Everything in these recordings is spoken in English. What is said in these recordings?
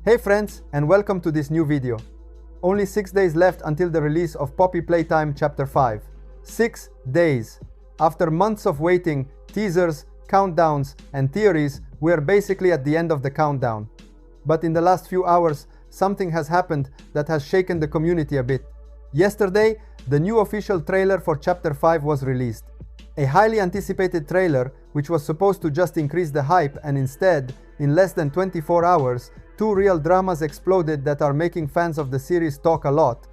Hey friends, and welcome to this new video. Only 6 days left until the release of Poppy Playtime Chapter 5. 6 days. After months of waiting, teasers, countdowns, and theories, we are basically at the end of the countdown. But in the last few hours, something has happened that has shaken the community a bit. Yesterday, the new official trailer for Chapter 5 was released. A highly anticipated trailer, which was supposed to just increase the hype, and instead, in less than 24 hours, 2 real dramas exploded that are making fans of the series talk a lot.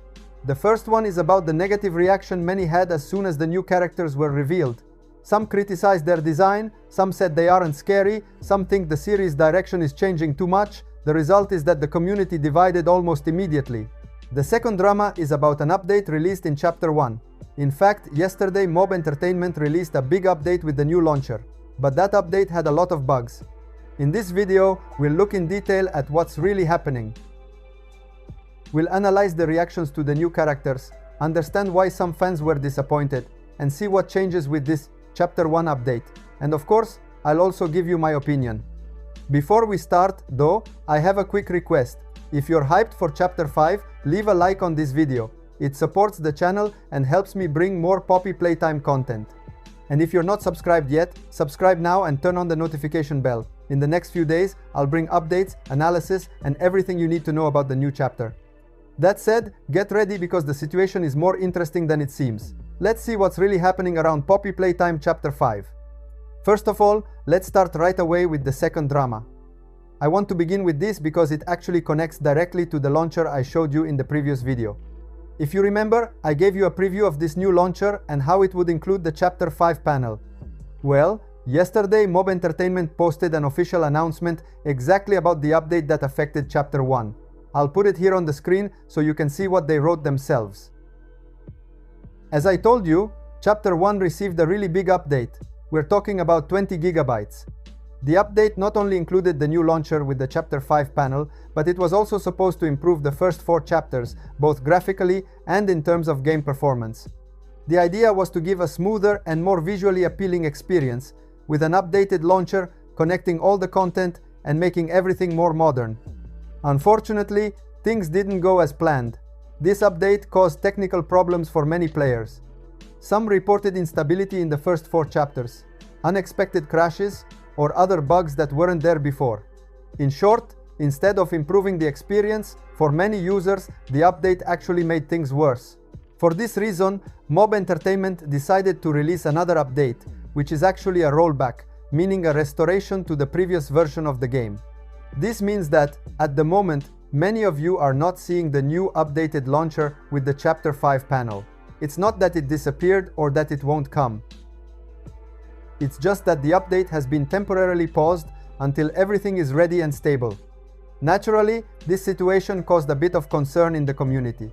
The first one is about the negative reaction many had as soon as the new characters were revealed. Some criticized their design, some said they aren't scary, some think the series' direction is changing too much. The result is that the community divided almost immediately. The second drama is about an update released in Chapter 1. In fact, yesterday Mob Entertainment released a big update with the new launcher. But that update had a lot of bugs. In this video, we'll look in detail at what's really happening. We'll analyze the reactions to the new characters, understand why some fans were disappointed, and see what changes with this Chapter 1 update. And of course, I'll also give you my opinion. Before we start, though, I have a quick request. If you're hyped for Chapter 5, leave a like on this video. It supports the channel and helps me bring more Poppy Playtime content. And if you're not subscribed yet, subscribe now and turn on the notification bell. In the next few days, I'll bring updates, analysis, and everything you need to know about the new chapter. That said, get ready because the situation is more interesting than it seems. Let's see what's really happening around Poppy Playtime Chapter 5. First of all, let's start right away with the second drama. I want to begin with this because it actually connects directly to the launcher I showed you in the previous video. If you remember, I gave you a preview of this new launcher and how it would include the Chapter 5 panel. Well, yesterday Mob Entertainment posted an official announcement exactly about the update that affected Chapter 1. I'll put it here on the screen so you can see what they wrote themselves. As I told you, Chapter 1 received a really big update. We're talking about 20 gigabytes. The update not only included the new launcher with the Chapter 5 panel, but it was also supposed to improve the first 4 chapters, both graphically and in terms of game performance. The idea was to give a smoother and more visually appealing experience, with an updated launcher connecting all the content and making everything more modern. Unfortunately, things didn't go as planned. This update caused technical problems for many players. Some reported instability in the first 4 chapters, unexpected crashes, or other bugs that weren't there before. In short, instead of improving the experience, for many users, the update actually made things worse. For this reason, Mob Entertainment decided to release another update, which is actually a rollback, meaning a restoration to the previous version of the game. This means that, at the moment, many of you are not seeing the new updated launcher with the Chapter 5 panel. It's not that it disappeared or that it won't come. It's just that the update has been temporarily paused until everything is ready and stable. Naturally, this situation caused a bit of concern in the community.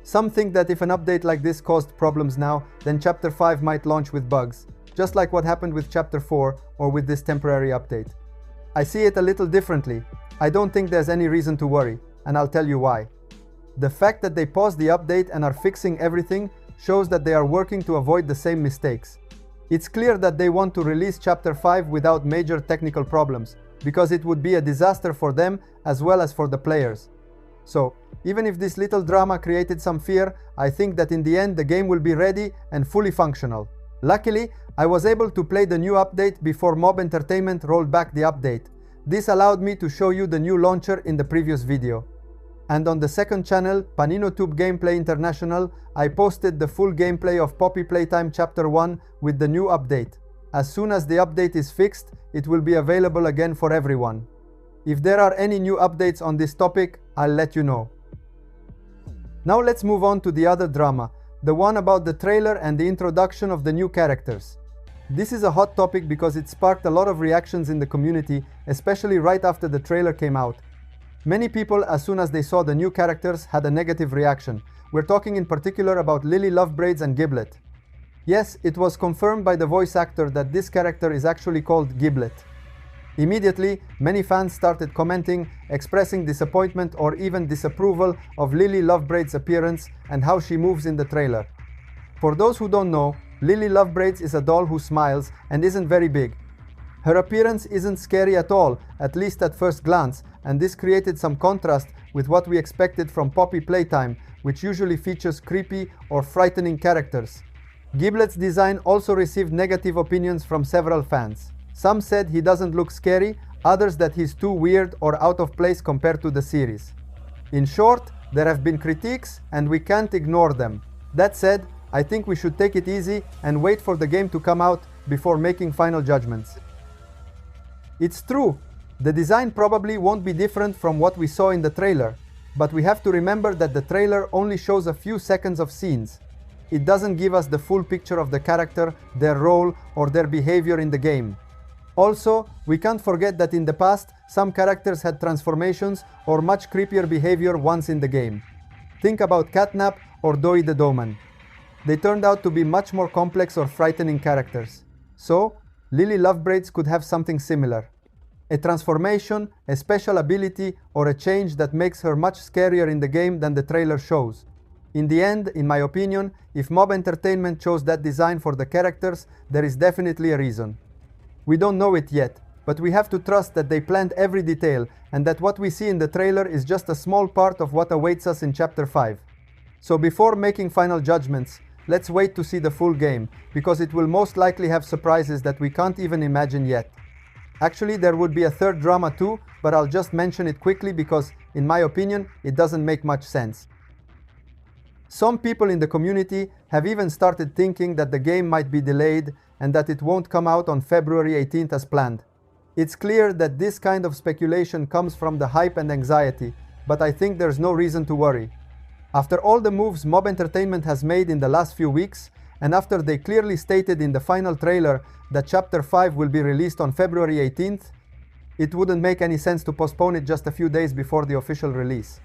Some think that if an update like this caused problems now, then Chapter 5 might launch with bugs, just like what happened with Chapter 4 or with this temporary update. I see it a little differently. I don't think there's any reason to worry, and I'll tell you why. The fact that they paused the update and are fixing everything shows that they are working to avoid the same mistakes. It's clear that they want to release Chapter 5 without major technical problems, because it would be a disaster for them as well as for the players. So, even if this little drama created some fear, I think that in the end the game will be ready and fully functional. Luckily, I was able to play the new update before Mob Entertainment rolled back the update. This allowed me to show you the new launcher in the previous video. And on the second channel, PaninoTube Gameplay International, I posted the full gameplay of Poppy Playtime Chapter 1 with the new update. As soon as the update is fixed, it will be available again for everyone. If there are any new updates on this topic, I'll let you know. Now let's move on to the other drama, the one about the trailer and the introduction of the new characters. This is a hot topic because it sparked a lot of reactions in the community, especially right after the trailer came out. Many people, as soon as they saw the new characters, had a negative reaction. We're talking in particular about Lily Lovebraids and Giblet. Yes, it was confirmed by the voice actor that this character is actually called Giblet. Immediately, many fans started commenting, expressing disappointment or even disapproval of Lily Lovebraid's appearance and how she moves in the trailer. For those who don't know, Lily Lovebraids is a doll who smiles and isn't very big. Her appearance isn't scary at all, at least at first glance, and this created some contrast with what we expected from Poppy Playtime, which usually features creepy or frightening characters. Giblet's design also received negative opinions from several fans. Some said he doesn't look scary, others that he's too weird or out of place compared to the series. In short, there have been critiques and we can't ignore them. That said, I think we should take it easy and wait for the game to come out before making final judgments. It's true, the design probably won't be different from what we saw in the trailer, but we have to remember that the trailer only shows a few seconds of scenes. It doesn't give us the full picture of the character, their role, or their behavior in the game. Also, we can't forget that in the past, some characters had transformations or much creepier behavior once in the game. Think about Catnap or Doi the Doman. They turned out to be much more complex or frightening characters. So, Lily Lovebraids could have something similar. A transformation, a special ability, or a change that makes her much scarier in the game than the trailer shows. In the end, in my opinion, if Mob Entertainment chose that design for the characters, there is definitely a reason. We don't know it yet, but we have to trust that they planned every detail and that what we see in the trailer is just a small part of what awaits us in Chapter 5. So before making final judgments, let's wait to see the full game, because it will most likely have surprises that we can't even imagine yet. Actually, there would be a third drama too, but I'll just mention it quickly because, in my opinion, it doesn't make much sense. Some people in the community have even started thinking that the game might be delayed and that it won't come out on February 18th as planned. It's clear that this kind of speculation comes from the hype and anxiety, but I think there's no reason to worry. After all the moves Mob Entertainment has made in the last few weeks, and after they clearly stated in the final trailer that Chapter 5 will be released on February 18th, it wouldn't make any sense to postpone it just a few days before the official release.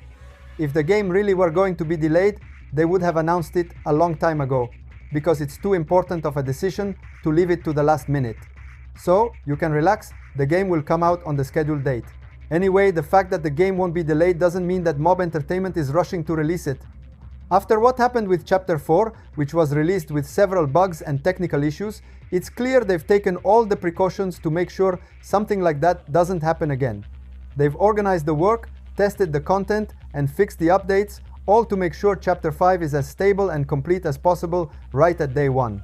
If the game really were going to be delayed, they would have announced it a long time ago, because it's too important of a decision to leave it to the last minute. So, you can relax, the game will come out on the scheduled date. Anyway, the fact that the game won't be delayed doesn't mean that Mob Entertainment is rushing to release it. After what happened with Chapter 4, which was released with several bugs and technical issues, it's clear they've taken all the precautions to make sure something like that doesn't happen again. They've organized the work, tested the content, and fixed the updates, all to make sure Chapter 5 is as stable and complete as possible right at day one.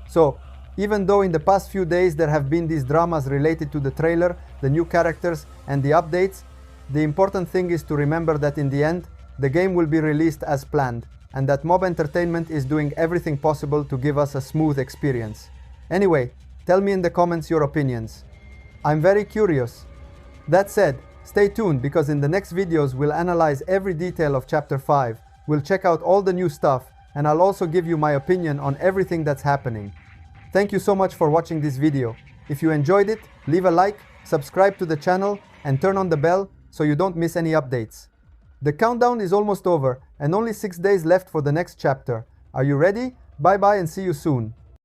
So, even though in the past few days there have been these dramas related to the trailer, the new characters, and the updates, the important thing is to remember that in the end, the game will be released as planned, and that Mob Entertainment is doing everything possible to give us a smooth experience. Anyway, tell me in the comments your opinions. I'm very curious. That said, stay tuned because in the next videos we'll analyze every detail of Chapter 5, we'll check out all the new stuff, and I'll also give you my opinion on everything that's happening. Thank you so much for watching this video. If you enjoyed it, leave a like, subscribe to the channel, and turn on the bell so you don't miss any updates. The countdown is almost over and only 6 days left for the next chapter. Are you ready? Bye bye and see you soon.